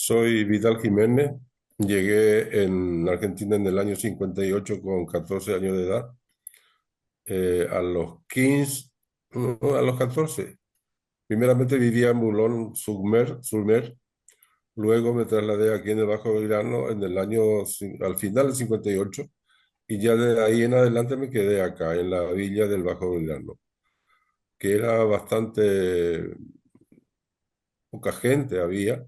Soy Vidal Jiménez. Llegué en Argentina en el año 58 con 14 años de edad. A los 15, no, a los 14. Primeramente vivía en Boulogne-sur-Mer. Luego me trasladé aquí en el Bajo Belgrano en el al final del 58. Y ya de ahí en adelante me quedé acá, en la villa del Bajo Belgrano, que era bastante poca gente había.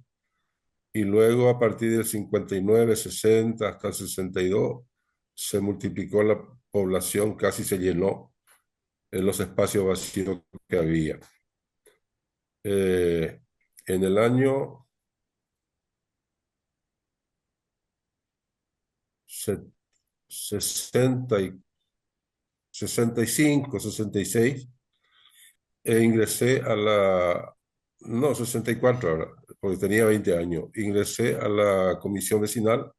Y luego a partir del 59, 60 hasta el 62 se multiplicó la población, casi se llenó en los espacios vacíos que había. Eh, en el año 60 65, 66, ingresé a no, 64 ahora, porque tenía 20 años, ingresé a la comisión vecinal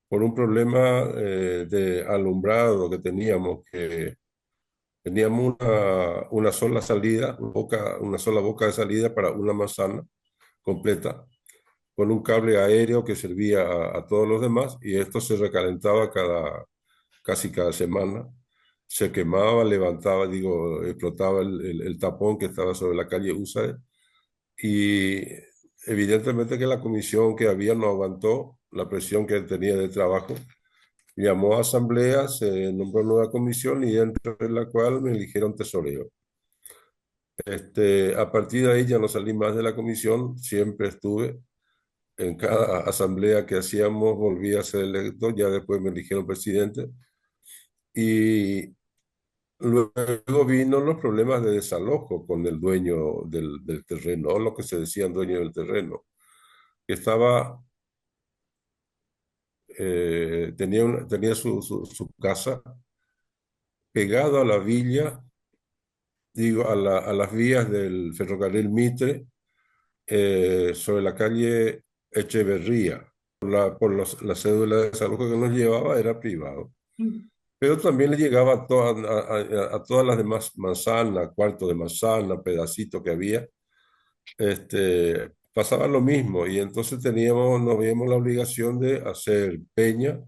por un problema de alumbrado que teníamos, que teníamos una sola salida, una sola boca de salida para una manzana completa, con un cable aéreo que servía a todos los demás, y esto se recalentaba casi cada semana. Se quemaba, levantaba, digo, explotaba el tapón que estaba sobre la calle Húsares, y evidentemente que la comisión que había no aguantó la presión que tenía de trabajo. Llamó a asamblea, se nombró nueva comisión y dentro de la cual me eligieron tesorero. A partir de ahí ya no salí más de la comisión, siempre estuve en cada asamblea que hacíamos, volví a ser electo, ya después me eligieron presidente. Y luego vino los problemas de desalojo con el dueño del terreno, o lo que se decía dueño del terreno, que tenía su casa pegado a la villa, digo, a las vías del ferrocarril Mitre, sobre la calle Echeverría. La cédula de desalojo que nos llevaba era privado. Pero también le llegaba a todas las demás manzanas, cuarto de manzana, pedacito que había, pasaba lo mismo. Y entonces nos veíamos la obligación de hacer peña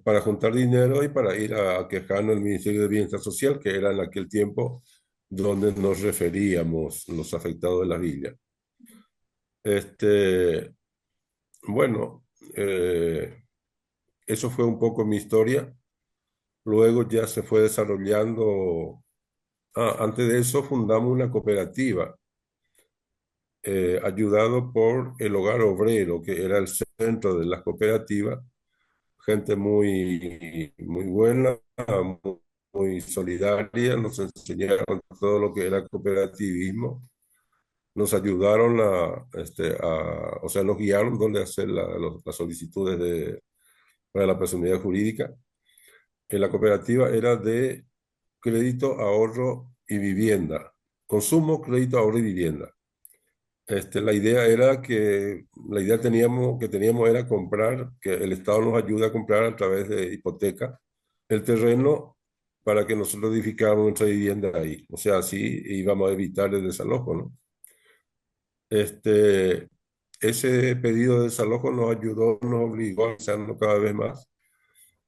para juntar dinero y para ir a quejarnos al Ministerio de Bienestar Social, que era en aquel tiempo donde nos referíamos los afectados de la villa. Este, bueno, eso fue un poco mi historia. Luego ya se fue desarrollando. Antes de eso fundamos una cooperativa, ayudado por el Hogar Obrero, que era el centro de las cooperativas, gente muy buena, muy, muy solidaria, nos enseñaron todo lo que era cooperativismo, nos ayudaron o sea, nos guiaron dónde hacer las solicitudes para la personalidad jurídica. La cooperativa era de crédito, ahorro y vivienda. Consumo, crédito, ahorro y vivienda. La idea que teníamos era comprar, que el Estado nos ayude a comprar a través de hipoteca el terreno para que nosotros edificáramos nuestra vivienda ahí. O sea, así íbamos a evitar el desalojo, ¿no? Este, Ese pedido de desalojo nos ayudó, nos obligó a hacerlo cada vez más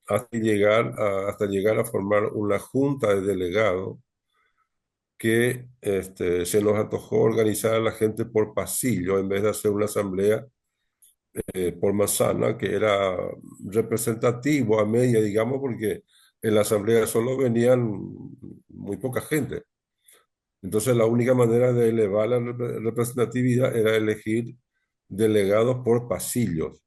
hasta llegar a formar una junta de delegados que se nos antojó organizar a la gente por pasillo en vez de hacer una asamblea por manzana, que era representativo a media, digamos, porque en la asamblea solo venían muy poca gente. Entonces la única manera de elevar la representatividad era elegir delegados por pasillos.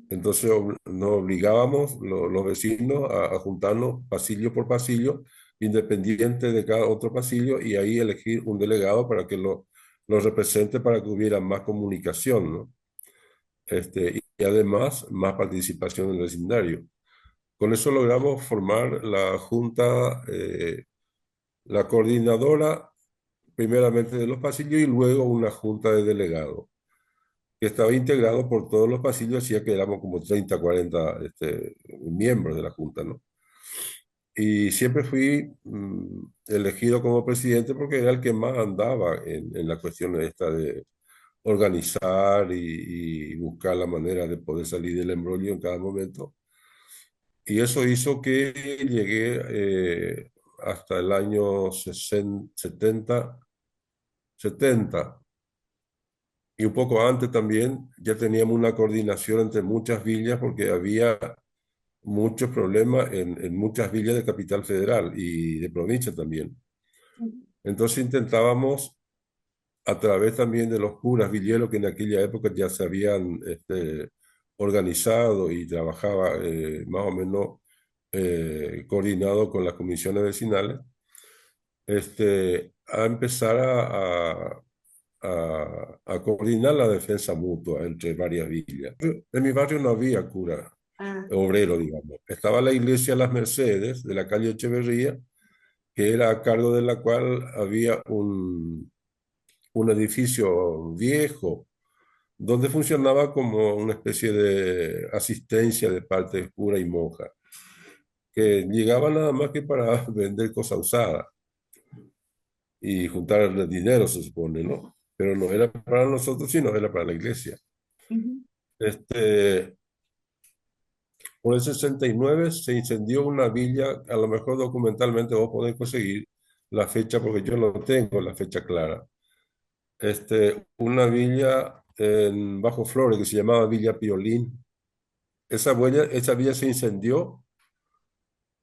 Entonces nos obligábamos los vecinos a juntarnos pasillo por pasillo, independiente de cada otro pasillo, y ahí elegir un delegado para que lo represente, para que hubiera más comunicación, ¿no? Y además más participación en el vecindario. Con eso logramos formar la junta, la coordinadora, primeramente de los pasillos, y luego una junta de delegados que estaba integrado por todos los pasillos, hacía que éramos como 30, 40 miembros de la Junta, ¿no? Y siempre fui elegido como presidente porque era el que más andaba en la cuestión esta organizar y buscar la manera de poder salir del embrollo en cada momento. Y eso hizo que llegué hasta el año 70 y un poco antes también ya teníamos una coordinación entre muchas villas porque había muchos problemas en muchas villas de Capital Federal y de provincia también. Entonces intentábamos, a través también de los curas villeros que en aquella época ya se habían organizado y trabajaba más o menos coordinado con las comisiones vecinales, a empezar a coordinar la defensa mutua entre varias villas. En mi barrio no había cura Ah, obrero, digamos. Estaba la iglesia Las Mercedes de la calle Echeverría, que era a cargo de la cual había un edificio viejo donde funcionaba como una especie de asistencia de parte de cura y monja, que llegaba nada más que para vender cosas usadas y juntar dinero, se supone, ¿no? Pero no era para nosotros, sino era para la iglesia. ujú, Este, por el 69 se incendió una villa, a lo mejor documentalmente vos podés conseguir la fecha, porque yo no tengo la fecha clara. Una villa en Bajo Flores que se llamaba Villa Piolín. Esa villa se incendió.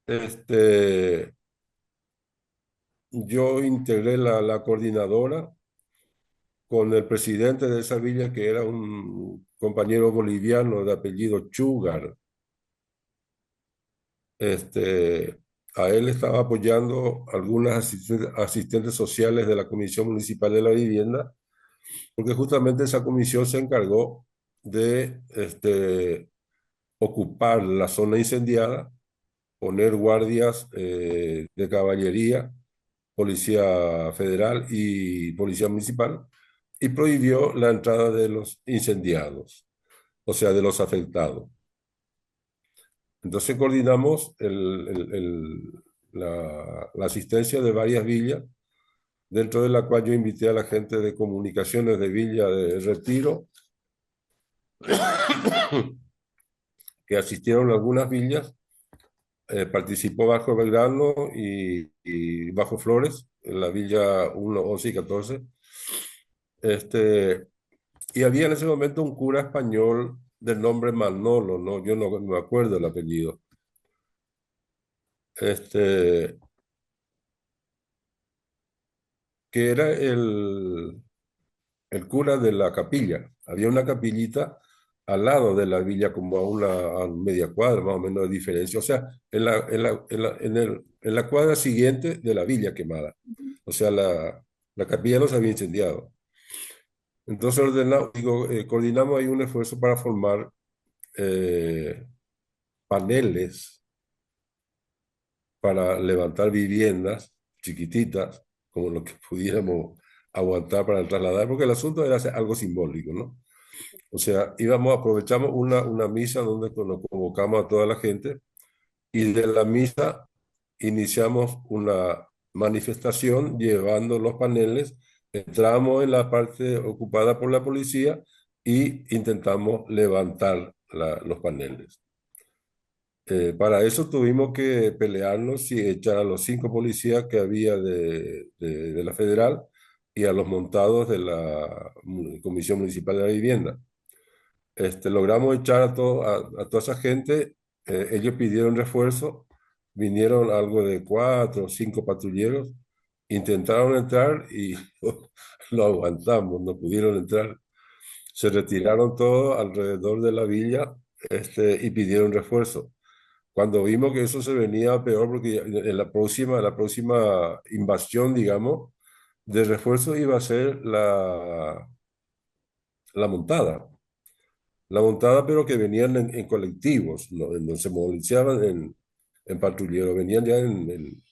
Este, yo integré la coordinadora con el presidente de esa villa, que era un compañero boliviano de apellido Chugar. Este, a él estaba apoyando algunas asistentes sociales de la Comisión Municipal de la Vivienda, porque justamente esa comisión se encargó de ocupar la zona incendiada, poner guardias de caballería, policía federal y policía municipal, y prohibió la entrada de los incendiados, o sea, de los afectados. Entonces coordinamos la asistencia de varias villas, dentro de la cual yo invité a la gente de comunicaciones de Villa de Retiro, que asistieron a algunas villas. Participó Bajo Belgrano y Bajo Flores, en la Villa 1, 11 y 14. Este, y había en ese momento un cura español del nombre Manolo, ¿no? Yo no me acuerdo el apellido. Este, que era el cura de la capilla. Había una capillita al lado de la villa, como a media cuadra más o menos de diferencia. O sea, en la cuadra siguiente de la villa quemada. O sea, la capilla no se había incendiado. Entonces coordinamos ahí un esfuerzo para formar eh, paneles para levantar viviendas chiquititas, como lo que pudiéramos aguantar para trasladar, porque el asunto era hacer algo simbólico, ¿no? O sea, aprovechamos una misa donde nos convocamos a toda la gente y de la misa iniciamos una manifestación llevando los paneles, entramos en la parte ocupada por la policía y intentamos levantar los paneles. Para eso tuvimos que pelearnos y echar a los 5 policías que había de la federal y a los montados de la Comisión Municipal de la Vivienda. Logramos echar a toda esa gente. Ellos pidieron refuerzo, vinieron algo de 4 o 5 patrulleros, intentaron entrar y lo aguantamos, no pudieron entrar. Se retiraron todos alrededor de la villa, y pidieron refuerzo. Cuando vimos que eso se venía peor, porque en la próxima invasión, digamos, de refuerzo iba a ser la montada. La montada, pero que venían en colectivos, ¿no? No se movilizaban en patrullero, venían ya en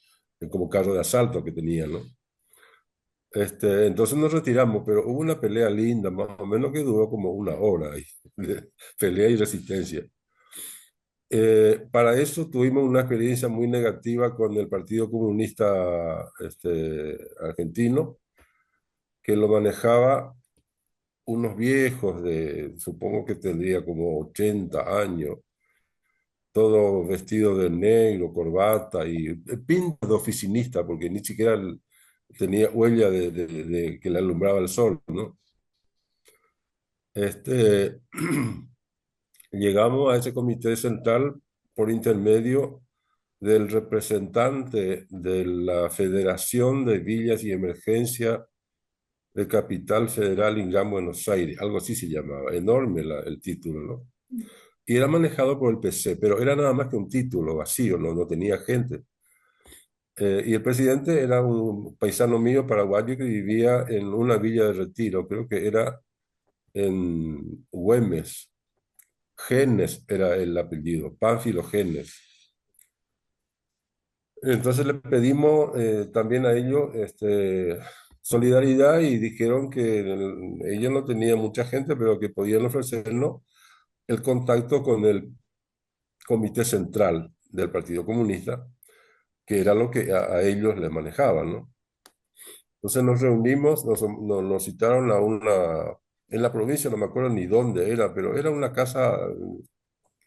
como carro de asalto que tenían, ¿no? Entonces nos retiramos, pero hubo una pelea linda, más o menos que duró como una hora ahí, de pelea y resistencia. Para eso tuvimos una experiencia muy negativa con el Partido Comunista argentino, que lo manejaba unos viejos supongo que tendría como 80 años, todo vestido de negro, corbata y pinta de oficinista, porque ni siquiera tenía huella de que le alumbraba el sol, ¿no? Este, llegamos a ese comité central por intermedio del representante de la Federación de Villas y Emergencia de Capital Federal en Gran Buenos Aires, algo así se llamaba, enorme el título, ¿no? Y era manejado por el PC, pero era nada más que un título vacío, no tenía gente. Y el presidente era un paisano mío paraguayo que vivía en una villa de retiro, creo que era en Güemes. Genes era el apellido, Pánfilo Genes. Entonces le pedimos también a ellos solidaridad y dijeron que ellos no tenían mucha gente, pero que podían ofrecernos el contacto con el comité central del Partido Comunista, que era lo que a ellos les manejaban, ¿no? Entonces nos reunimos, nos citaron en la provincia, no me acuerdo ni dónde era, pero era una casa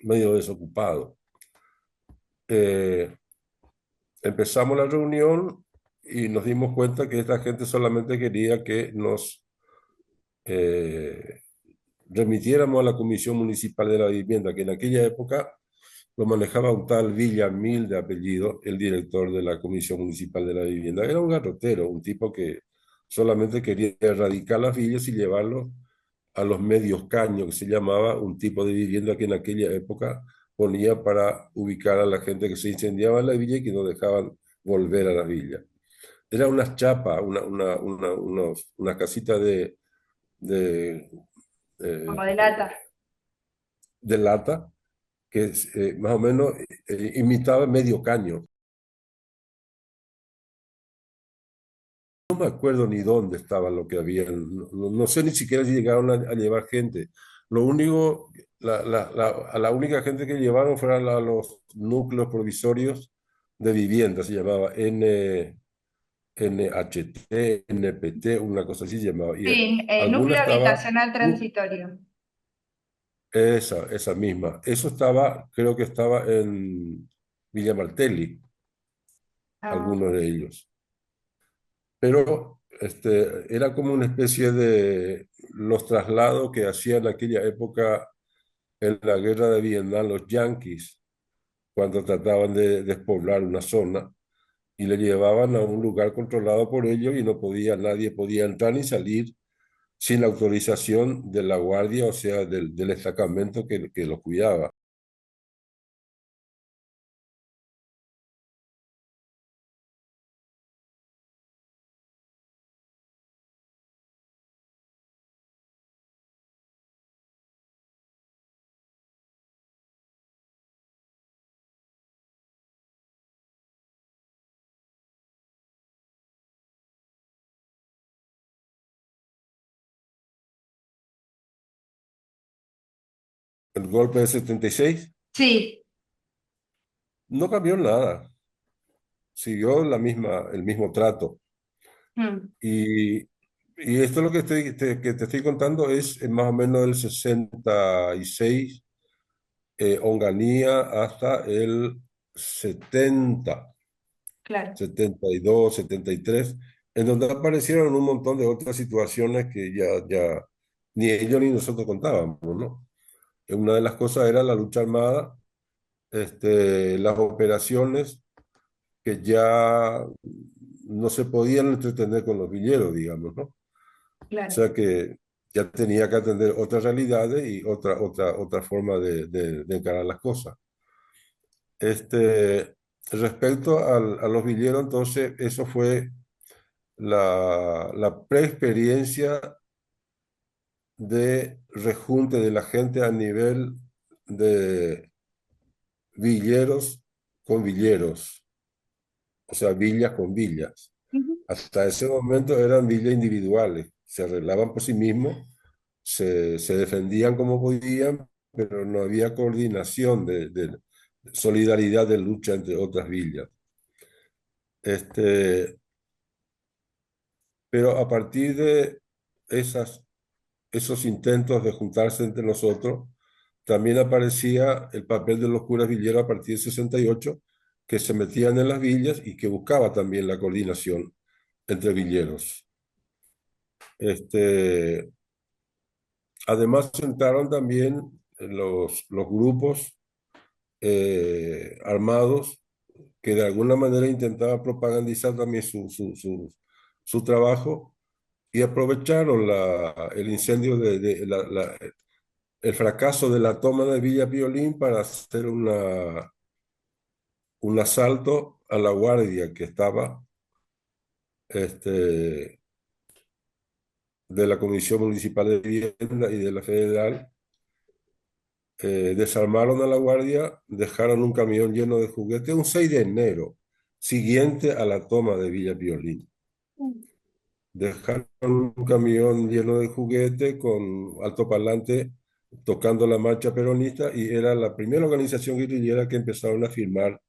medio desocupado. Eh, Empezamos la reunión y nos dimos cuenta que esta gente solamente quería que nos eh, remitiéramos a la Comisión Municipal de la Vivienda, que en aquella época lo manejaba un tal Villamil de apellido, el director de la Comisión Municipal de la Vivienda. Era un garrotero, un tipo que solamente quería erradicar las villas y llevarlos a los medios caños, que se llamaba un tipo de vivienda que en aquella época ponía para ubicar a la gente que se incendiaba en la villa y que no dejaban volver a la villa. Era unas chapas, una casita de, Como de eh, lata. de lata que más o menos imitaba medio caño. No me acuerdo ni dónde estaba lo que había, no sé ni siquiera si llegaron a llevar gente. Lo único, a la única gente que llevaron fueron los núcleos provisorios de vivienda, se llamaba NHT, NPT, una cosa así se llamaba. Y Sí, alguna núcleo estaba, habitacional transitorio. esa misma. Eso estaba, creo que estaba en Villa Martelli, Ah, algunos de ellos. Pero era como una especie de los traslados que hacían en aquella época en la guerra de Vietnam los yanquis, cuando trataban de despoblar una zona y le llevaban a un lugar controlado por ellos y no podía, nadie podía entrar ni salir sin la autorización de la guardia, o sea, del destacamento que los cuidaba. El golpe de 76 sí. no cambió nada, siguió el mismo trato. Mm, Y, y esto es lo que que te estoy contando es más o menos del 66, Onganía, hasta el 70, claro. 72, 73, en donde aparecieron un montón de otras situaciones que ya ni ellos ni nosotros contábamos, ¿no? Una de las cosas era la lucha armada, las operaciones que ya no se podían entretener con los villeros, digamos, ¿no? O Claro. sea que ya tenía que atender otras realidades y otra forma de encarar las cosas. Este, respecto a los villeros, entonces, eso fue la preexperiencia de rejunte de la gente a nivel de villeros con villeros, o sea, villas con villas. Ujú. Hasta ese momento eran villas individuales, se arreglaban por sí mismos, se defendían como podían, pero no había coordinación de solidaridad de lucha entre otras villas. Este, pero a partir de esas esos intentos de juntarse entre nosotros, también aparecía el papel de los curas villeros a partir del 68, que se metían en las villas y que buscaba también la coordinación entre villeros. Este, además, entraron también los grupos armados que de alguna manera intentaban propagandizar también su trabajo y aprovecharon el incendio el fracaso de la toma de Villa Piolín para hacer un asalto a la guardia que estaba este, de la Comisión Municipal de Vivienda y de la Federal. Desarmaron a la guardia, dejaron un camión lleno de juguetes un 6 de enero, siguiente a la toma de Villa Piolín. Dejaron un camión lleno de juguete con altoparlante tocando la marcha peronista y era la primera organización guerrillera que empezaron a firmar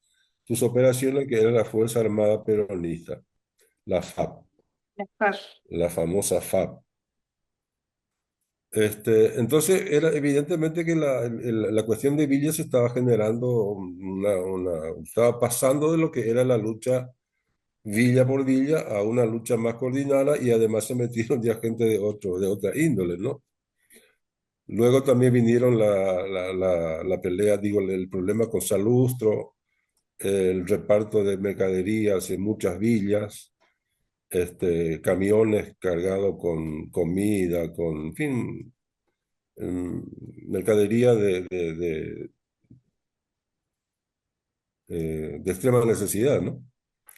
sus operaciones, que era la Fuerza Armada Peronista, la FAP, Ajá. la famosa FAP. Entonces, era evidentemente que la cuestión de Villa se estaba generando, estaba pasando de lo que era la lucha villa por villa a una lucha más coordinada y además se metieron ya gente de otra índole, ¿no? Luego también vinieron la pelea, digo, el problema con Salustro, el reparto de mercaderías en muchas villas, camiones cargados con comida, con, en fin, em, mercadería de extrema necesidad, ¿no?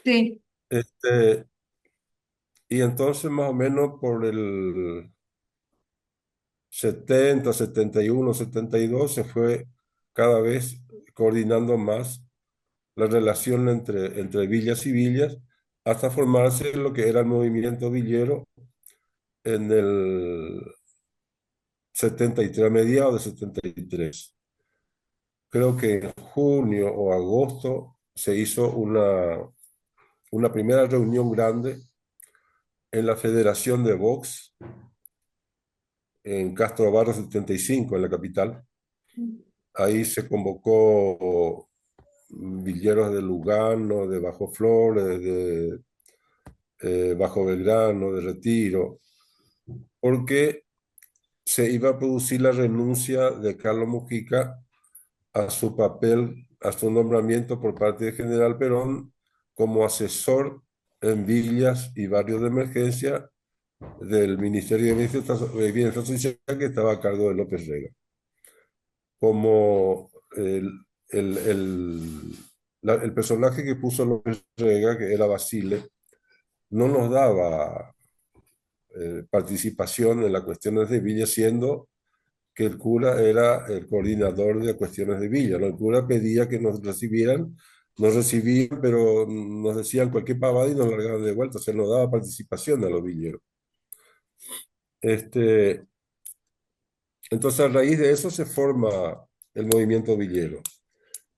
Sí, Este, y entonces más o menos por el 70, 71, 72 se fue cada vez coordinando más la relación entre villas y villas hasta formarse lo que era el movimiento villero en el 73, a mediados de 73. Creo que en junio o agosto se hizo una primera reunión grande en la Federación de Box en Castro Barro 75, en la capital. Ahí se convocó villeros de Lugano, de Bajo Flores, de Bajo Belgrano, de Retiro, porque se iba a producir la renuncia de Carlos Mujica a su papel, a su nombramiento por parte del general Perón como asesor en villas y barrios de emergencia del Ministerio de Bienestar Social que estaba a cargo de López Rega. Como el, el, el personaje que puso López Rega, que era Basile, no nos daba participación en las cuestiones de Villa, siendo que el cura era el coordinador de cuestiones de Villa, ¿no? El cura pedía que nos recibían, pero nos decían cualquier pavada y nos largaban de vuelta, o sea, no daba participación a los villeros. Este, entonces, a raíz de eso se forma el movimiento villero.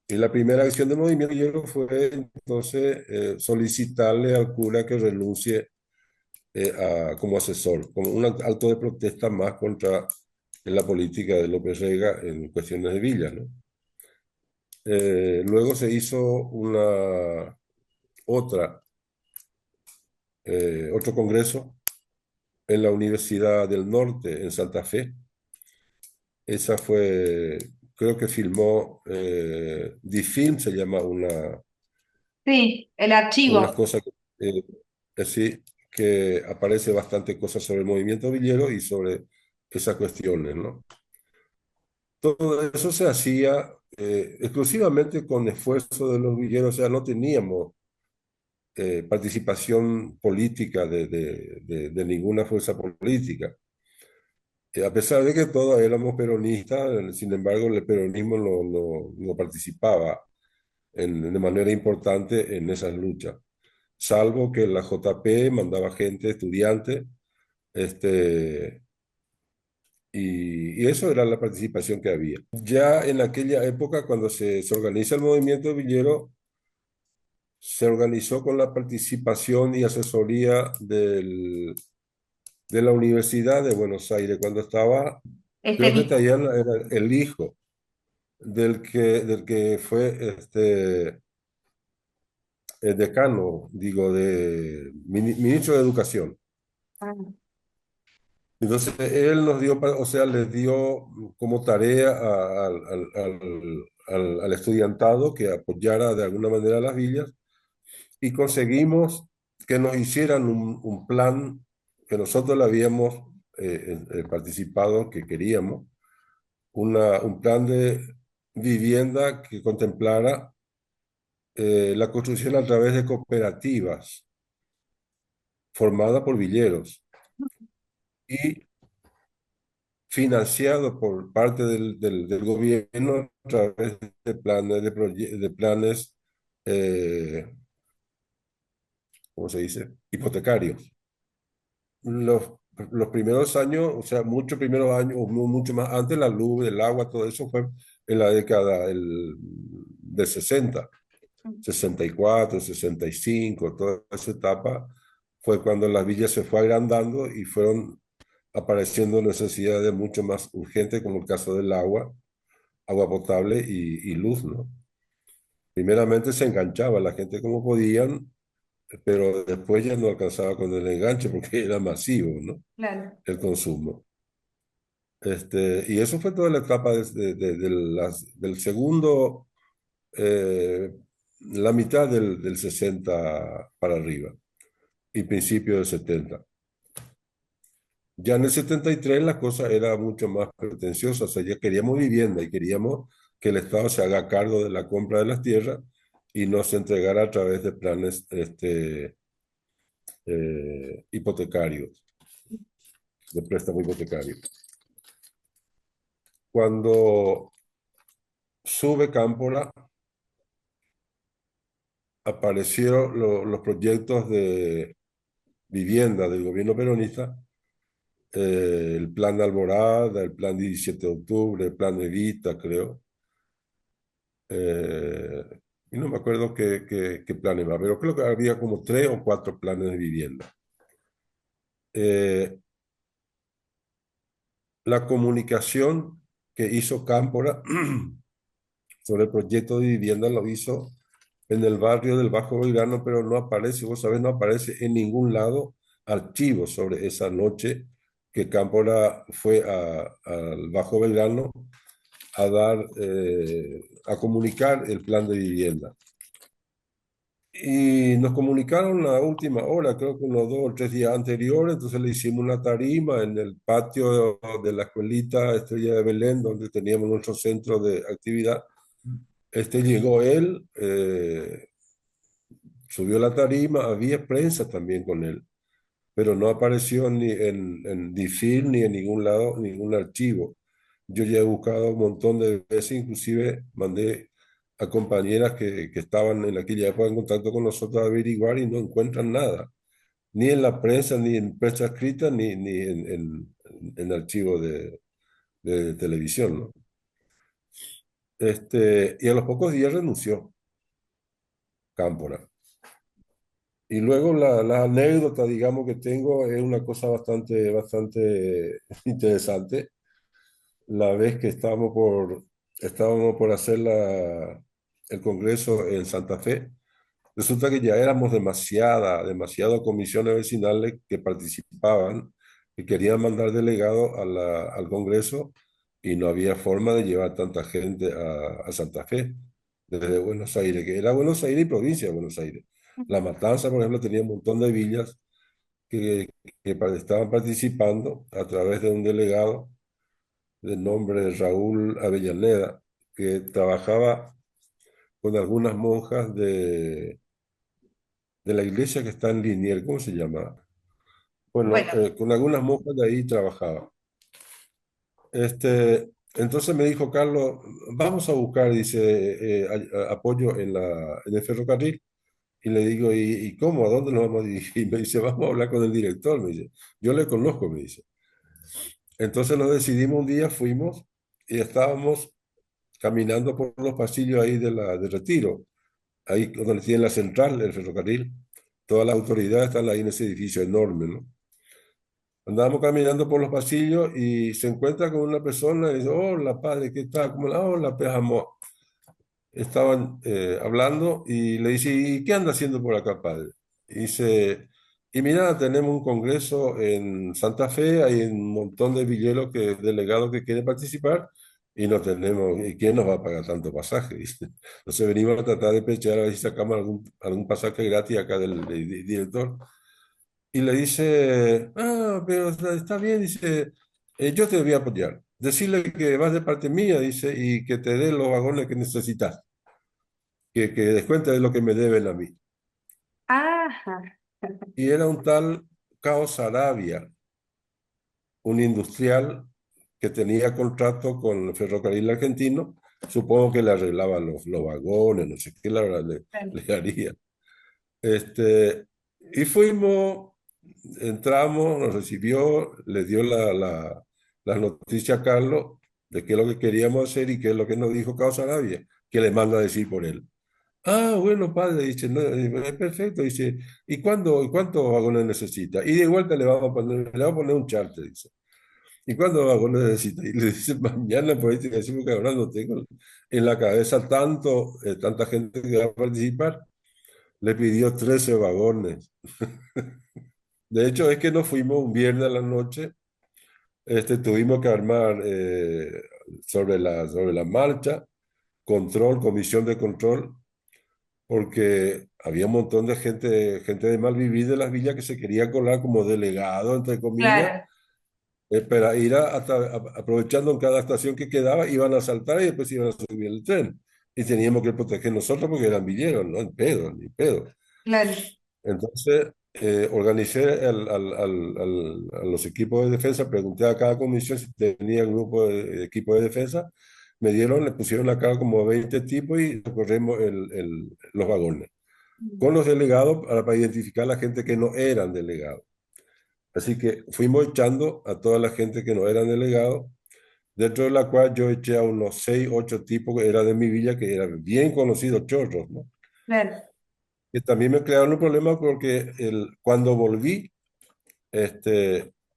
Y la primera acción del movimiento villero fue entonces solicitarle al cura que renuncie como asesor, como un acto de protesta más contra la política de López Rega en cuestiones de Villa, ¿no? Luego se hizo otra, otro congreso en la Universidad del Norte, en Santa Fe. Esa fue, creo que filmó, DIFILM se llama sí, el unas archivo. cosas así, que aparece bastante cosas sobre el movimiento villero y sobre esas cuestiones, ¿no? Todo eso se hacía exclusivamente con esfuerzo de los villeros, o sea, no teníamos participación política de ninguna fuerza política. A pesar de que todos éramos peronistas, sin embargo, el peronismo no participaba de manera importante en esas luchas, salvo que la JP mandaba gente, estudiantes, este, y eso era la participación que había. Ya en aquella época, cuando se organiza el movimiento villero, se organizó con la participación y asesoría de la Universidad de Buenos Aires, cuando estaba, creo que Estelita. Tayana era el hijo del que fue el decano, digo, ministro de Educación. Ah, Entonces, él nos dio, o sea, les dio como tarea al estudiantado que apoyara de alguna manera las villas y conseguimos que nos hicieran un plan que nosotros le habíamos participado, que queríamos, un plan de vivienda que contemplara la construcción a través de cooperativas formadas por villeros y financiado por parte del gobierno a través de planes, de planes, eh, ¿cómo se dice? Hipotecarios. Los, los primeros años, o sea, muchos primeros años, o mucho más antes, la luz, el agua, todo eso fue en la década del 60, 64, 65, toda esa etapa fue cuando las villas se fue agrandando y fueron apareciendo necesidades mucho más urgentes, como el caso del agua, agua potable y luz, ¿no? Primeramente se enganchaba la gente como podían, pero después ya no alcanzaba con el enganche porque era masivo, ¿no? claro. El consumo. Y eso fue toda la etapa del segundo, eh, la mitad del 60 para arriba y principio del 70. Ya en el 73 la cosa era mucho más pretenciosa, o sea, ya queríamos vivienda y queríamos que el Estado se haga cargo de la compra de las tierras y nos entregara a través de planes hipotecarios, de préstamo hipotecario. Cuando sube Cámpora, aparecieron los proyectos de vivienda del gobierno peronista, el plan de Alborada, el plan 17 de octubre, el plan Evita, creo. eh, y no me acuerdo qué planes más, pero creo que había como 3 o 4 planes de vivienda. Eh, la comunicación que hizo Cámpora sobre el proyecto de vivienda lo hizo en el barrio del Bajo Belgrano, pero no aparece, vos sabés, no aparece en ningún lado archivo sobre esa noche que Cámpora fue al Bajo Belgrano a a comunicar el plan de vivienda. Y nos comunicaron la última hora, creo que unos 2 o 3 días anteriores, entonces le hicimos una tarima en el patio de la escuelita Estrella de Belén, donde teníamos nuestro centro de actividad. Llegó él, subió la tarima, había prensa también con él, pero no apareció ni en DIFIL ni en ningún lado, ningún archivo. Yo ya he buscado un montón de veces, inclusive mandé a compañeras que estaban en aquella época en contacto con nosotros a averiguar y no encuentran nada, ni en la prensa, ni en prensa escrita, ni en archivo de televisión, ¿no? Y a los pocos días renunció Cámpora. Y luego la anécdota, digamos, que tengo es una cosa bastante interesante. La vez que estábamos por hacer el congreso en Santa Fe, resulta que ya éramos demasiadas comisiones vecinales que participaban y querían mandar delegados al congreso y no había forma de llevar tanta gente a Santa Fe desde Buenos Aires, que era Buenos Aires y provincia de Buenos Aires. La Matanza, por ejemplo, tenía un montón de villas que estaban participando a través de un delegado de nombre de Raúl Avellaneda, que trabajaba con algunas monjas de la iglesia que está en Liniers, ¿cómo se llama? Bueno, Bueno, con algunas monjas de ahí trabajaba. Entonces me dijo Carlos, vamos a buscar, dice, apoyo en el ferrocarril. Y le digo, ¿y cómo? ¿A dónde nos vamos a dirigir? Y me dice, vamos a hablar con el director, me dice. Yo le conozco, me dice. Entonces nos decidimos un día, fuimos y estábamos caminando por los pasillos ahí de Retiro, ahí donde tiene la central, el ferrocarril. Todas las autoridades están ahí en ese edificio enorme, ¿no? Andábamos caminando por los pasillos y se encuentra con una persona y dice, hola, padre, ¿qué tal? ¿Cómo la? Hola, pues, amor. Estaban hablando y le dice, ¿y qué anda haciendo por acá, padre? Y dice, y mira, tenemos un congreso en Santa Fe, hay un montón de villeros delegados que quieren participar y no tenemos, ¿y quién nos va a pagar tanto pasaje? Dice. Entonces venimos a tratar de pechar a ver si sacamos algún pasaje gratis acá del director. Y le dice, ah, pero está bien, dice, yo te voy a apoyar. Decirle que vas de parte mía, dice, y que te dé los vagones que necesitas, que descuente de lo que me deben a mí. Ajá, Y era un tal Caos Arabia, un industrial que tenía contrato con el ferrocarril argentino, supongo que le arreglaba los vagones, no sé qué la verdad claro, le haría. Este, y fuimos, entramos, nos recibió, le dio la noticia a Carlos de qué es lo que queríamos hacer y qué es lo que nos dijo Caos Arabia, que le manda a decir por él. Ah, bueno, padre, dice, no, es perfecto, dice, ¿y cuántos vagones necesita? Y de vuelta le vamos a poner un charter, dice. ¿Y cuántos vagones necesita? Y le dice, mañana por ahí te decimos que ahora no tengo en la cabeza tanta gente que va a participar. Le pidió 13 vagones. De hecho, es que nos fuimos un viernes a la noche, tuvimos que armar sobre la marcha, comisión de control, porque había un montón de gente de Malvivir de las villas que se quería colar como delegado, entre comillas, claro, para ir aprovechando en cada estación que quedaba, iban a saltar y después iban a subir el tren. Y teníamos que proteger nosotros porque eran villeros, no en pedo, ni pedo. claro. Entonces, organicé a los equipos de defensa, pregunté a cada comisión si tenía grupo de equipo de defensa, le pusieron acá como 20 tipos y recorrimos los vagones con los delegados para identificar a la gente que no eran delegados. Así que fuimos echando a toda la gente que no eran delegados, dentro de la cual yo eché a unos 6, 8 tipos que eran de mi villa, que eran bien conocidos chorros, ¿no? Claro. Que también me crearon un problema porque cuando volví,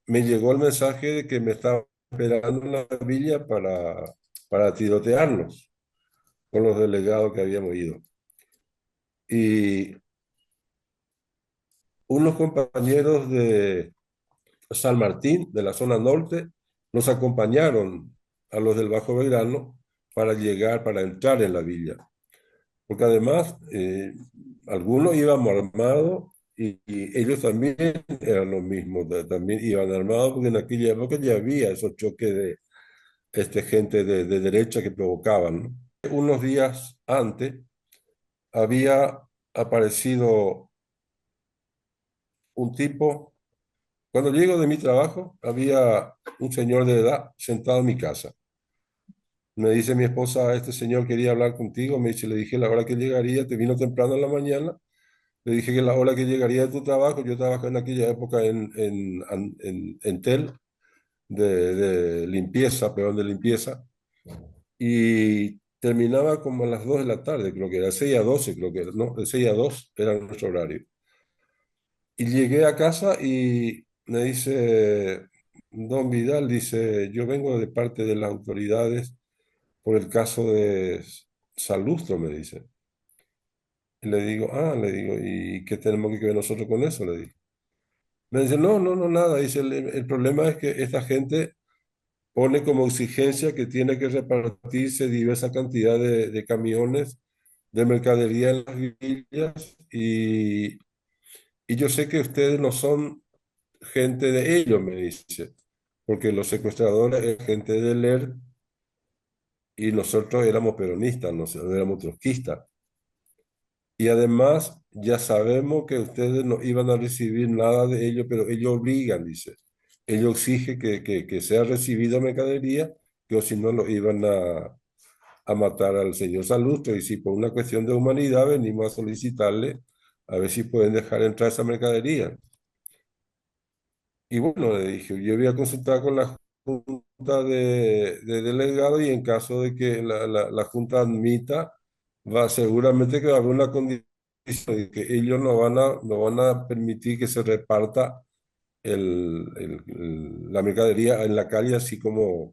me llegó el mensaje de que me estaba esperando en la villa para tirotearnos con los delegados que habíamos ido. Y unos compañeros de San Martín, de la zona norte, nos acompañaron a los del Bajo Belgrano para entrar en la villa. Porque además, algunos íbamos armados y ellos también eran los mismos, también iban armados porque en aquella época ya había esos choques de gente de derecha que provocaban, ¿no? Unos días antes había aparecido un tipo, cuando llego de mi trabajo, había un señor de edad sentado en mi casa. Me dice mi esposa, este señor quería hablar contigo, me dice, le dije la hora que llegaría, te vino temprano en la mañana. Le dije que la hora que llegaría de tu trabajo, yo trabajé en aquella época en Entel, de limpieza, peón de limpieza, y terminaba como a las 2 de la tarde, creo que era 6 a 12 creo que era, no, de 6 a 2 era nuestro horario. Y llegué a casa y me dice, don Vidal, dice, yo vengo de parte de las autoridades por el caso de Salustro, me dice. Y le digo, ¿y qué tenemos que ver nosotros con eso? Le digo. Me dice, no, no, no, nada. Dice, el problema es que esta gente pone como exigencia que tiene que repartirse diversa cantidad de camiones de mercadería en las villas y yo sé que ustedes no son gente de ellos, me dice, porque los secuestradores eran gente del ERP y nosotros éramos peronistas, no éramos trotskistas. Y además, ya sabemos que ustedes no iban a recibir nada de ellos, pero ellos obligan, dice. Ellos exigen que sea recibida mercadería, que o si no lo iban a matar al señor Salustro. Y si por una cuestión de humanidad venimos a solicitarle a ver si pueden dejar entrar esa mercadería. Y bueno, le dije, yo voy a consultar con la junta de delegados y en caso de que la junta admita, seguramente que va a haber una condición de que ellos no van a permitir que se reparta la mercadería en la calle así como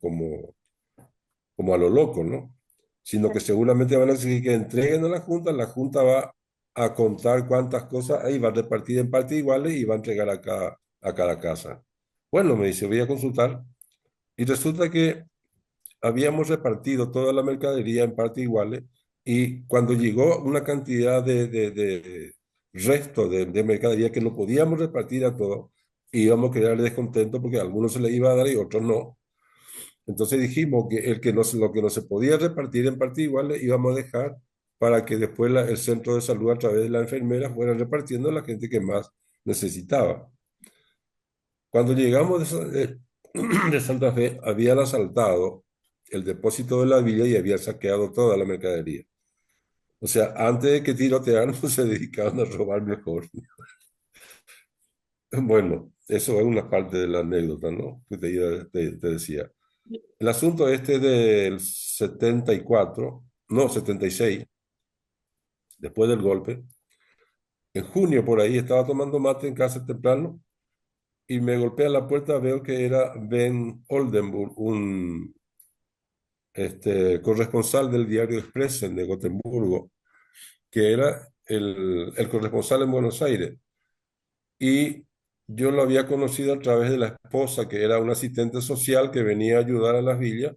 a lo loco, ¿no? Sino que seguramente van a decir que entreguen a la Junta va a contar cuántas cosas hay, va a repartir en partes iguales y va a entregar a cada casa. Bueno, me dice, voy a consultar. Y resulta que habíamos repartido toda la mercadería en partes iguales y cuando llegó una cantidad de resto de mercadería que no podíamos repartir a todos, íbamos a quedar descontentos porque a algunos se les iba a dar y otros no. Entonces dijimos que lo que no se podía repartir en partes iguales íbamos a dejar para que después el centro de salud a través de la enfermera fuera repartiendo a la gente que más necesitaba. Cuando llegamos de Santa Fe, habían asaltado el depósito de la villa y habían saqueado toda la mercadería. O sea, antes de que tirotearan, se dedicaban a robar mejor. Bueno, eso es una parte de la anécdota, ¿no? Que te decía. El asunto este del 74, no, 76, después del golpe, en junio por ahí estaba tomando mate en casa temprano y me golpea la puerta, veo que era Ben Oldenburg, un corresponsal del diario Expressen de Gotemburgo, que era el corresponsal en Buenos Aires. Y yo lo había conocido a través de la esposa, que era una asistente social que venía a ayudar a las villas.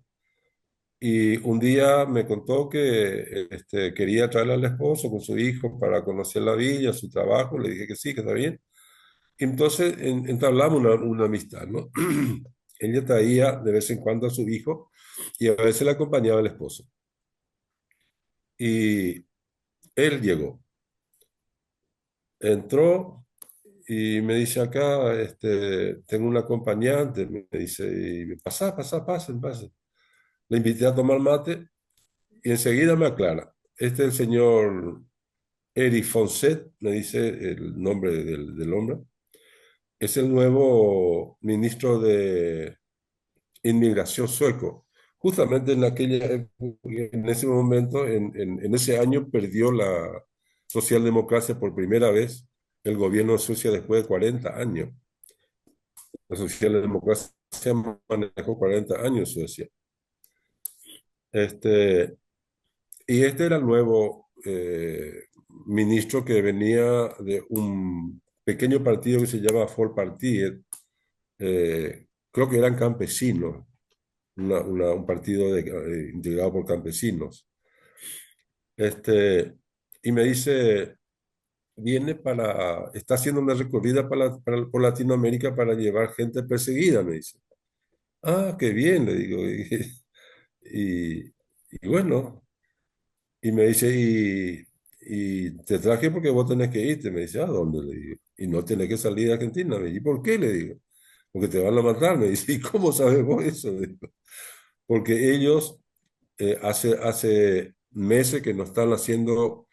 Y un día me contó que quería traerle al esposo con su hijo para conocer la villa, su trabajo. Le dije que sí, que está bien. Y entonces entablamos una amistad, ¿no? Ella traía de vez en cuando a su hijo y a veces le acompañaba el esposo. Y él llegó, entró y me dice acá, tengo un acompañante, me dice, y pasen, pasen. Le invité a tomar mate y enseguida me aclara. Este es el señor Eric Fonset, me dice el nombre del hombre, es el nuevo ministro de Inmigración sueco. Justamente en en ese momento, en ese año, perdió la socialdemocracia por primera vez el gobierno de Suecia después de 40 años. La socialdemocracia manejó 40 años Suecia. Este, y este era el nuevo ministro que venía de un pequeño partido que se llama Folkpartiet. Creo que eran campesinos, un partido integrado por campesinos. Y me dice, está haciendo una recorrida por Latinoamérica para llevar gente perseguida, me dice. Ah, qué bien, le digo. Y, y bueno, y me dice, y te traje porque vos tenés que irte. Me dice, ¿a dónde? Le digo. Y no tenés que salir de Argentina. Me dice, ¿y por qué? Le digo. Porque te van a matar. Me dice, ¿y cómo sabes vos eso? Le digo. Porque ellos hace meses que nos están haciendo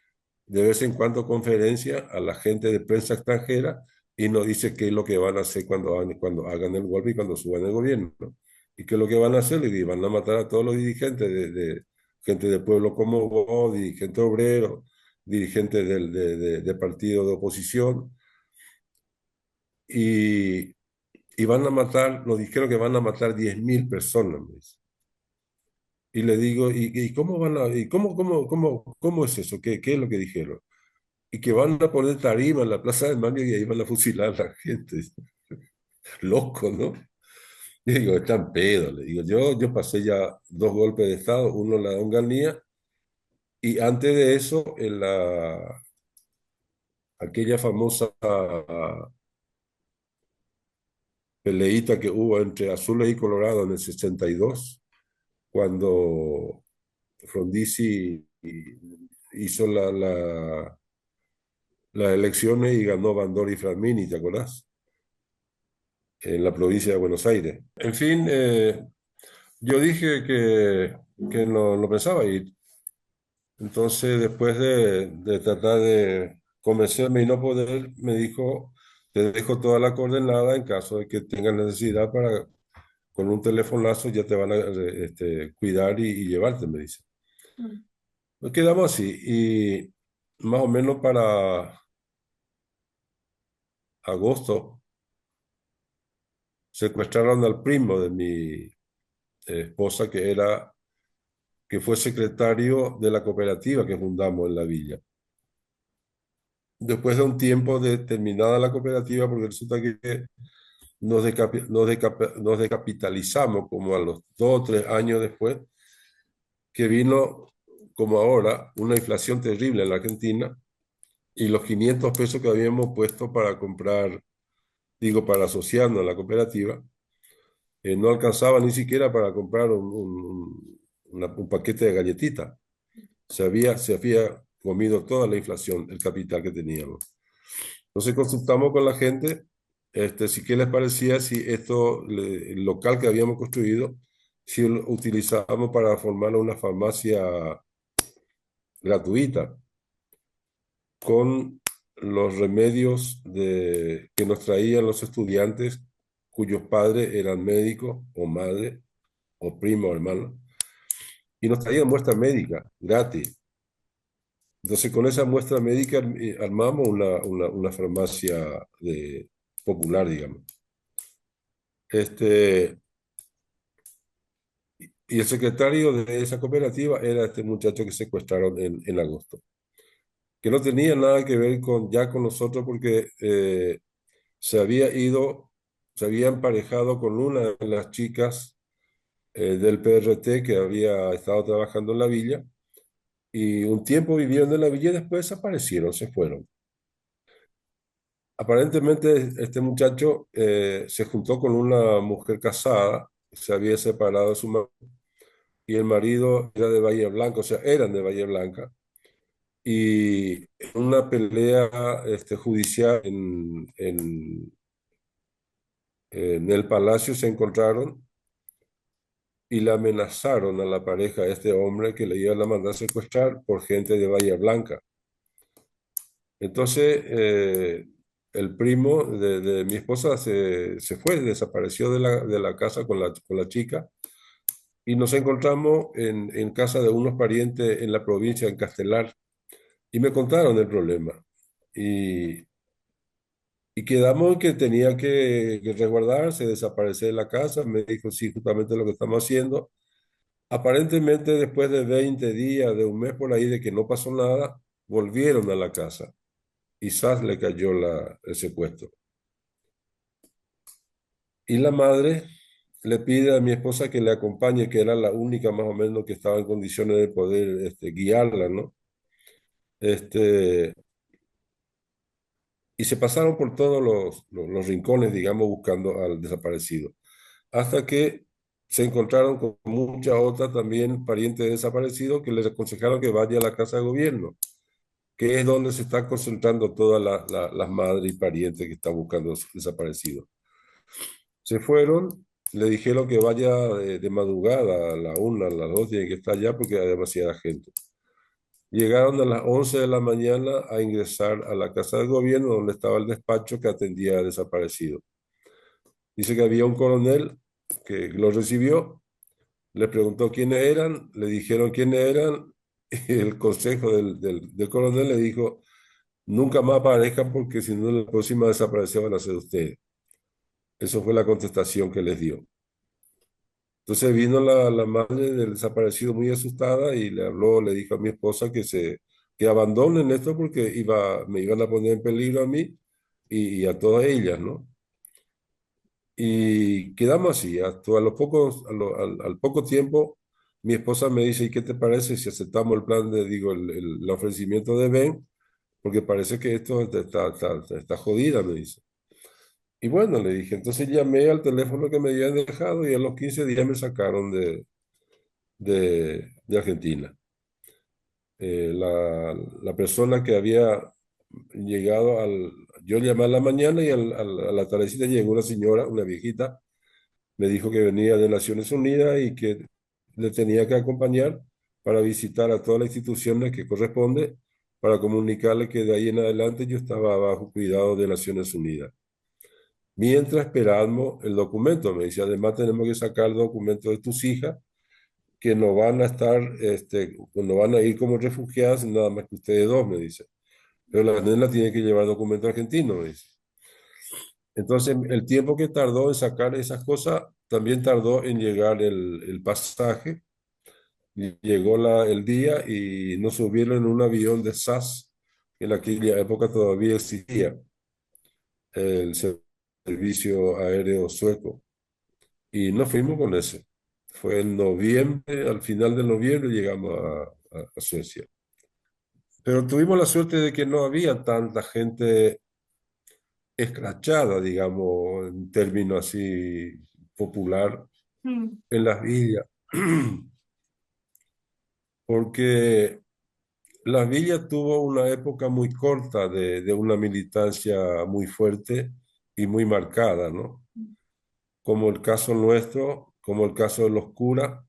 de vez en cuando conferencia a la gente de prensa extranjera y nos dice qué es lo que van a hacer cuando hagan el golpe y cuando suban el gobierno, ¿no? Y qué es lo que van a hacer, y van a matar a todos los dirigentes gente de pueblo como vos, dirigentes obreros, dirigentes de partidos de oposición, y, y van a matar, nos dijeron que van a matar 10.000 personas, me dice. Y le digo, ¿y cómo cómo es eso? ¿Qué es lo que dijeron? Y que van a poner tarima en la Plaza de Mayo y ahí van a fusilar a la gente. Loco, ¿no? Y digo, están pedos, le digo. Yo pasé ya dos golpes de Estado, uno en la Onganía, y antes de eso, aquella famosa peleita que hubo entre azules y colorados en el 62, cuando Frondizi hizo las elecciones y ganó Bandori Framini, ¿te acordás? En la provincia de Buenos Aires. En fin, yo dije que no pensaba ir. Entonces, después de tratar de convencerme y no poder, me dijo, te dejo toda la coordenada en caso de que tengas necesidad para, con un telefonazo ya te van a cuidar y llevarte, me dice. Mm. Nos quedamos así y más o menos para agosto secuestraron al primo de mi esposa, que fue secretario de la cooperativa que fundamos en la villa. Después de un tiempo de terminada la cooperativa, porque resulta que nos descapitalizamos como a los 2 o 3 años después, que vino, como ahora, una inflación terrible en la Argentina y los 500 pesos que habíamos puesto para comprar, digo, para asociarnos a la cooperativa, no alcanzaba ni siquiera para comprar un paquete de galletitas. Se había comido toda la inflación, el capital que teníamos. Entonces consultamos con la gente, si qué les parecía si el local que habíamos construido, si lo utilizábamos para formar una farmacia gratuita con los remedios que nos traían los estudiantes cuyos padres eran médicos o madre o primo o hermano, y nos traían muestra médica gratis. Entonces, con esa muestra médica armamos una farmacia popular, digamos. Este, y el secretario de esa cooperativa era este muchacho que secuestraron en agosto, que no tenía nada que ver ya con nosotros porque se había ido, se había emparejado con una de las chicas del PRT que había estado trabajando en la villa, y un tiempo vivieron en la villa y después desaparecieron, se fueron. Aparentemente este muchacho se juntó con una mujer casada, se había separado de su marido y el marido era de Bahía Blanca, o sea, eran de Bahía Blanca, y en una pelea judicial en el palacio se encontraron y le amenazaron a la pareja de este hombre que le iban a mandar a secuestrar por gente de Bahía Blanca. Entonces, el primo de mi esposa se fue, desapareció de la casa con la chica, y nos encontramos en casa de unos parientes en la provincia, en Castelar, y me contaron el problema. Y, y quedamos en que tenía que resguardarse, desaparecer de la casa. Me dijo, sí, justamente lo que estamos haciendo. Aparentemente, después de 20 días, de un mes por ahí, de que no pasó nada, volvieron a la casa y ¡zas! Le cayó el secuestro. Y la madre le pide a mi esposa que le acompañe, que era la única más o menos que estaba en condiciones de poder guiarla, ¿no? Este, y se pasaron por todos los rincones, digamos, buscando al desaparecido, hasta que se encontraron con muchas otras también parientes desaparecidos que les aconsejaron que vaya a la casa de gobierno, que es donde se están concentrando todas las madres y parientes que están buscando desaparecidos. Se fueron, le dijeron que vaya de madrugada a la 1, a las 2, tiene que estar allá porque hay demasiada gente. Llegaron a las 11 de la mañana a ingresar a la casa del gobierno donde estaba el despacho que atendía al desaparecido. Dice que había un coronel que lo recibió, le preguntó quiénes eran, le dijeron quiénes eran, y el consejo del coronel le dijo, nunca más aparezcan porque si no la próxima desaparición van a ser ustedes. Eso fue la contestación que les dio. Entonces vino la madre del desaparecido muy asustada y le habló, le dijo a mi esposa que abandonen esto porque me iban a poner en peligro a mí y a todas ellas, ¿no? Y quedamos así. Hasta al poco tiempo, mi esposa me dice, ¿y qué te parece si aceptamos el plan digo, el ofrecimiento de Ben? Porque parece que esto está jodida, me dice. Y bueno, le dije, entonces llamé al teléfono que me habían dejado y a los 15 días me sacaron de Argentina. La persona que había llegado yo llamé a la mañana y a la tardecita llegó una señora, una viejita, me dijo que venía de Naciones Unidas y que le tenía que acompañar para visitar a todas las instituciones que corresponde para comunicarle que de ahí en adelante yo estaba bajo cuidado de Naciones Unidas. Mientras esperamos el documento, me dice, además tenemos que sacar el documento de tus hijas que no van a estar, no van a ir como refugiadas, nada más que ustedes dos, me dice. Pero la nena tiene que llevar documento argentino, me dice. Entonces, el tiempo que tardó en sacar esas cosas, también tardó en llegar el pasaje. Y llegó el día y nos subieron en un avión de SAS, que en aquella época todavía existía, el servicio aéreo sueco. Y nos fuimos con ese. Fue en noviembre, al final de noviembre llegamos a Suecia. Pero tuvimos la suerte de que no había tanta gente escrachada, digamos, en términos así popular, Mm, en las villas. Porque las villas tuvo una época muy corta de una militancia muy fuerte y muy marcada, ¿no? Como el caso nuestro, como el caso de los curas,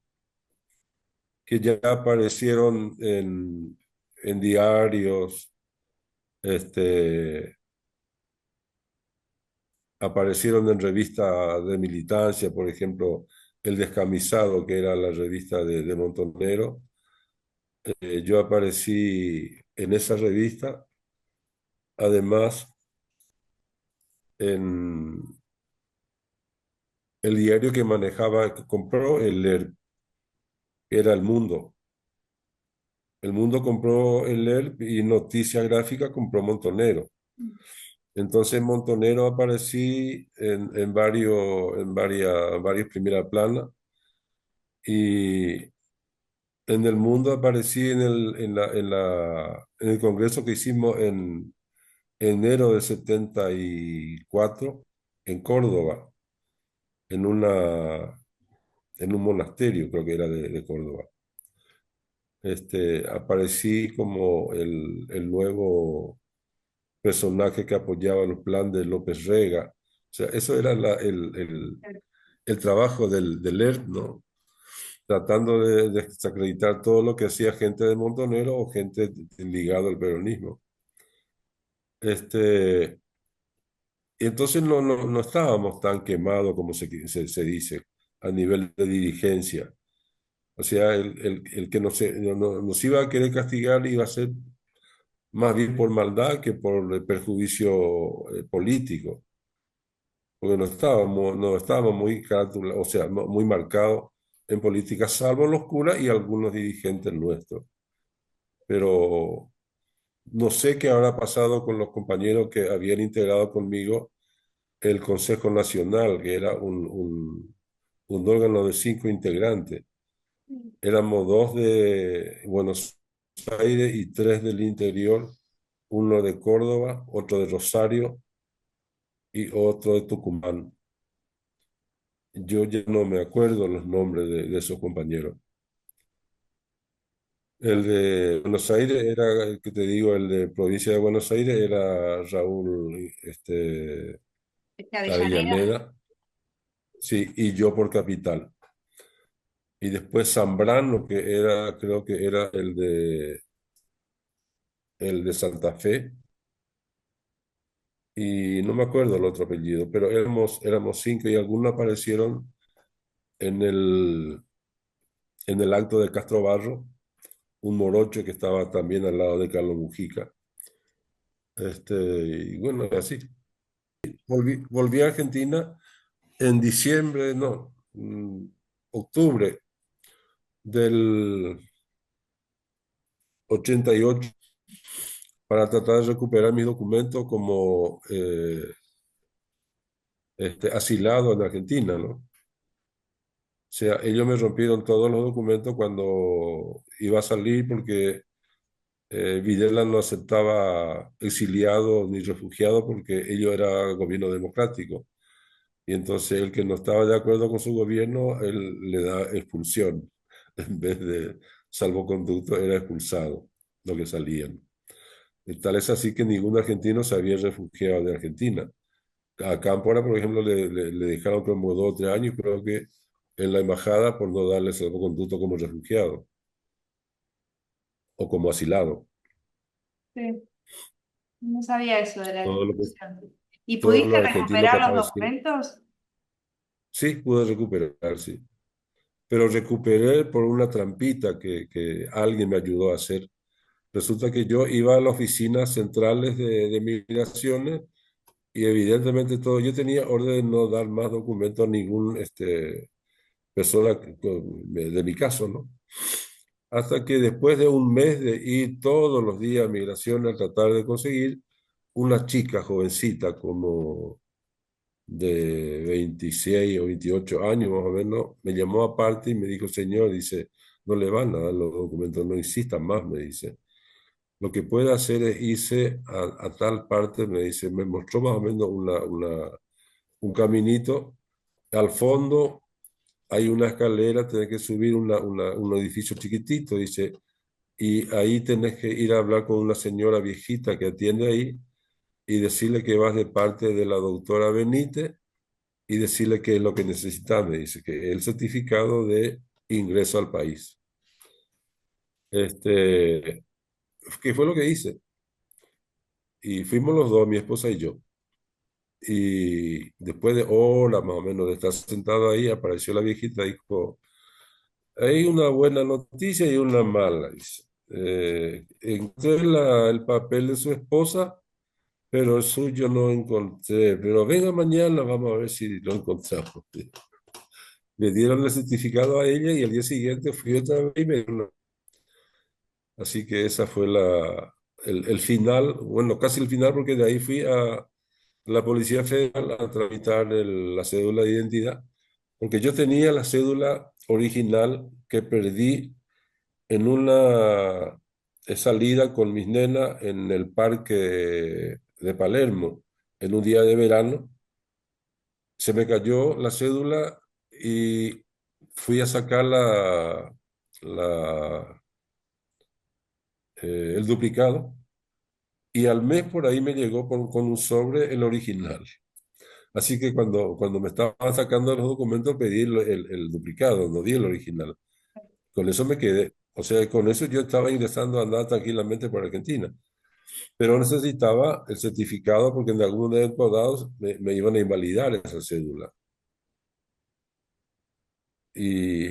que ya aparecieron en diarios, este, aparecieron en revistas de militancia, por ejemplo, El Descamisado, que era la revista de Montonero. Yo aparecí en esa revista, además en el diario que manejaba, que compró el ERP, era El Mundo. El Mundo compró el ERP y Noticia Gráfica compró Montonero. Entonces en Montonero aparecí varias primeras planas y en El Mundo aparecí en el congreso que hicimos en enero de 74 en Córdoba, en en un monasterio, creo que era de Córdoba. Aparecí como el nuevo personaje que apoyaba los planes de López Rega. O sea, eso era el trabajo del ERP, ¿no? Tratando de desacreditar todo lo que hacía gente de Montonero o gente ligada al peronismo. Este, y entonces no estábamos tan quemados como se dice a nivel de dirigencia. O sea, el que nos iba a querer castigar iba a ser más bien por maldad que por perjuicio político, porque no estábamos muy o sea, muy marcados en política, salvo los curas y algunos dirigentes nuestros. Pero no sé qué habrá pasado con los compañeros que habían integrado conmigo el Consejo Nacional, que era un órgano de 5 integrantes. Éramos dos de Buenos Aires y tres del interior, uno de Córdoba, otro de Rosario y otro de Tucumán. Yo ya no me acuerdo los nombres de esos compañeros. El de Buenos Aires era, el que te digo, el de provincia de Buenos Aires era Raúl ¿Este Avellaneda? Avellaneda, sí, y yo por capital. Y después Zambrano, que era, creo que era el de Santa Fe, y no me acuerdo el otro apellido, pero éramos cinco y algunos aparecieron en en el acto de Castro Barro, un morocho que estaba también al lado de Carlos Mujica. Y bueno, así. Volví a Argentina en diciembre, no, octubre del 88 para tratar de recuperar mis documentos como asilado en Argentina, ¿no? O sea, ellos me rompieron todos los documentos cuando iba a salir porque Videla no aceptaba exiliado ni refugiado porque ello era gobierno democrático. Y entonces el que no estaba de acuerdo con su gobierno, él le da expulsión. En vez de salvoconducto, era expulsado lo que salían. Y tal es así que ningún argentino se había refugiado de Argentina. A Cámpora, por ejemplo, le dejaron como 2 o 3 años, creo que en la embajada por no darle salvoconducto como refugiado o como asilado. Sí, no sabía eso de la Todo lo que, expulsión. ¿Y todos pudiste los argentinos que recuperar los aparecieron. documentos? Sí, pude recuperar, sí. Pero recuperé por una trampita que alguien me ayudó a hacer. Resulta que yo iba a las oficinas centrales de migraciones y evidentemente todo, yo tenía orden de no dar más documentos a ningún persona de mi caso, ¿no? Hasta que después de un mes de ir todos los días a migración a tratar de conseguir, una chica jovencita como de 26 o 28 años más o menos, me llamó aparte y me dijo, señor, dice, no le van a dar los documentos, no insistan más, me dice. Lo que puede hacer es irse a tal parte, me dice, me mostró más o menos un caminito. Al fondo hay una escalera, tenés que subir un edificio chiquitito, dice, y ahí tenés que ir a hablar con una señora viejita que atiende ahí y decirle que vas de parte de la doctora Benítez y decirle qué es lo que necesitas, me dice, que el certificado de ingreso al país. Este, ¿Qué fue lo que hice? Y fuimos los dos, mi esposa y yo. Y después de horas más o menos de estar sentado ahí, apareció la viejita y dijo, hay una buena noticia y una mala, dice. Encontré el papel de su esposa, pero el suyo no encontré. Pero venga mañana, vamos a ver si lo encontramos. Le dieron el certificado a ella y al día siguiente fui otra vez y me dieron Así que esa fue el final, bueno, casi el final, porque de ahí fui a la Policía Federal a tramitar la cédula de identidad, porque yo tenía la cédula original que perdí en una salida con mis nenas en el parque de Palermo, en un día de verano. Se me cayó la cédula y fui a sacar la, el duplicado. Y al mes por ahí me llegó con un sobre el original. Así que cuando me estaban sacando los documentos pedí el duplicado, no di el original. Con eso me quedé. O sea, con eso yo estaba ingresando a andar tranquilamente por Argentina. Pero necesitaba el certificado porque en algunos de estos dados me iban a invalidar esa cédula. Y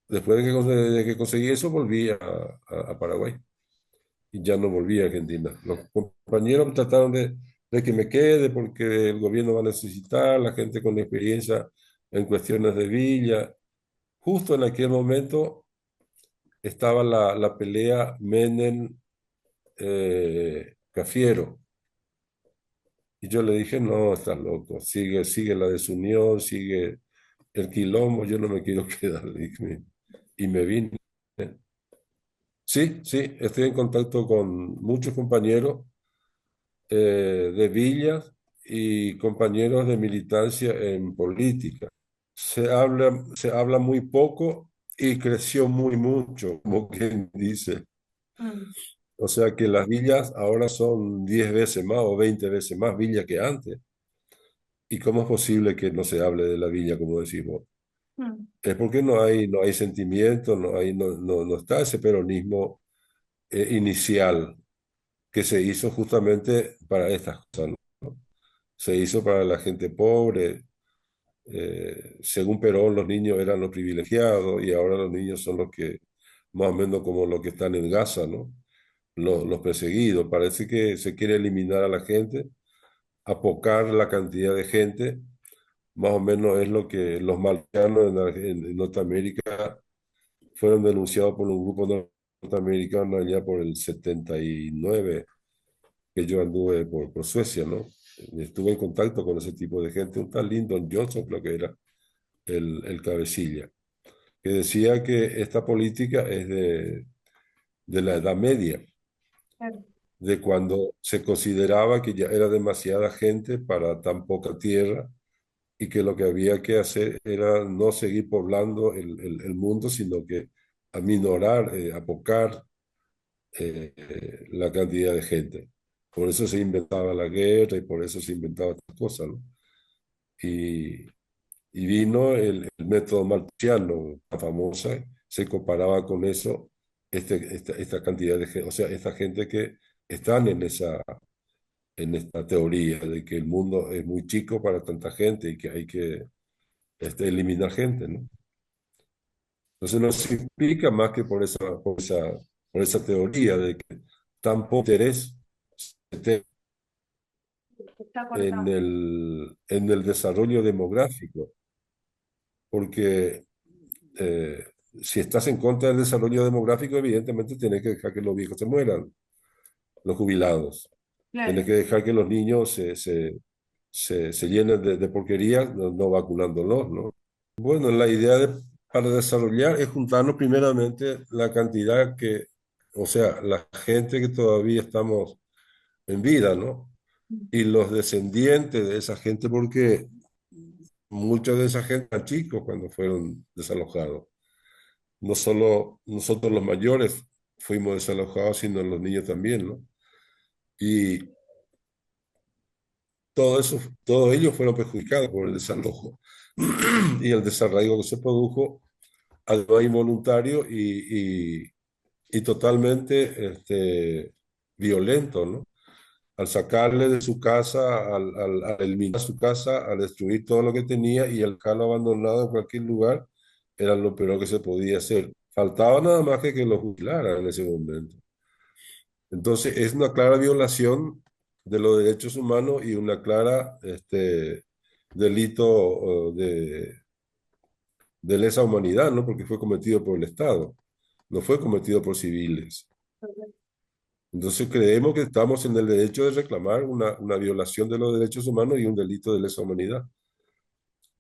después de que conseguí eso, volví a Paraguay. Y ya no volví a Argentina. Los compañeros trataron de que me quede porque el gobierno va a necesitar la gente con experiencia en cuestiones de villa. Justo en aquel momento estaba la pelea Menem-Cafiero. Y yo le dije, no, estás loco, sigue la desunión, sigue el quilombo, yo no me quiero quedar. Le dije, y me vine. Sí, sí, estoy en contacto con muchos compañeros de villas y compañeros de militancia en política. Se habla muy poco y creció muy mucho, como quien dice. Mm, O sea que las villas ahora son 10 veces más o 20 veces más villas que antes. ¿Y cómo es posible que no se hable de la villa, como decimos? mm, Es porque no hay sentimiento, no está ese peronismo inicial que se hizo justamente para estas cosas, ¿no? Se hizo para la gente pobre. Según Perón, los niños eran los privilegiados y ahora los niños son los que, más o menos como los que están en Gaza, ¿no? Los perseguidos. Parece que se quiere eliminar a la gente, apocar la cantidad de gente. Más o menos es lo que los marcianos en Norteamérica fueron denunciados por un grupo norteamericano allá por el 79, que yo anduve por Suecia, ¿no? Estuve en contacto con ese tipo de gente, un tal Lyndon Johnson, creo que era el cabecilla, que decía que esta política es de la Edad Media, claro. de cuando se consideraba que ya era demasiada gente para tan poca tierra y que lo que había que hacer era no seguir poblando el mundo, sino que aminorar, apocar la cantidad de gente. Por eso se inventaba la guerra y por eso se inventaba estas cosas, ¿no? Y, y vino el método marciano, la famosa, se comparaba con eso, esta cantidad de gente, o sea, esta gente que están en esta teoría de que el mundo es muy chico para tanta gente y que hay que eliminar gente, ¿no? Entonces no se explica más que por esa teoría de que tan poco interés se Está en cortado. en el desarrollo demográfico, porque eh, si estás en contra del desarrollo demográfico, evidentemente tienes que dejar que los viejos se mueran, los jubilados. Tienes Claro. que dejar que los niños se llenen de porquería, no vacunándolos, ¿no? Bueno, para desarrollar es juntarnos primeramente la cantidad que, o sea, la gente que todavía estamos en vida, ¿no? Y los descendientes de esa gente, porque muchos de esa gente eran chicos cuando fueron desalojados. No solo nosotros los mayores fuimos desalojados, sino los niños también, ¿no? Y todo eso, todos ellos fueron perjudicados por el desalojo y el desarraigo que se produjo, además involuntario y totalmente violento, ¿no? Al sacarle de su casa, al eliminar su casa, al destruir todo lo que tenía y al dejarlo abandonado en cualquier lugar, era lo peor que se podía hacer. Faltaba nada más que lo jubilaran en ese momento. Entonces, es una clara violación de los derechos humanos y una clara delito de lesa humanidad, ¿no? Porque fue cometido por el Estado, no fue cometido por civiles. Entonces, creemos que estamos en el derecho de reclamar una violación de los derechos humanos y un delito de lesa humanidad.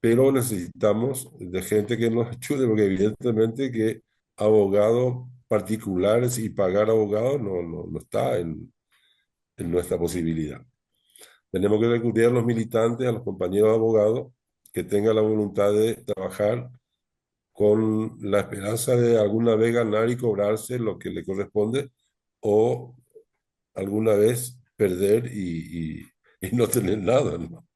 Pero necesitamos de gente que nos ayude, porque evidentemente que abogados particulares y pagar abogados no está en nuestra posibilidad. Tenemos que recurrir a los militantes, a los compañeros abogados que tengan la voluntad de trabajar con la esperanza de alguna vez ganar y cobrarse lo que le corresponde o alguna vez perder y no tener nada, ¿no?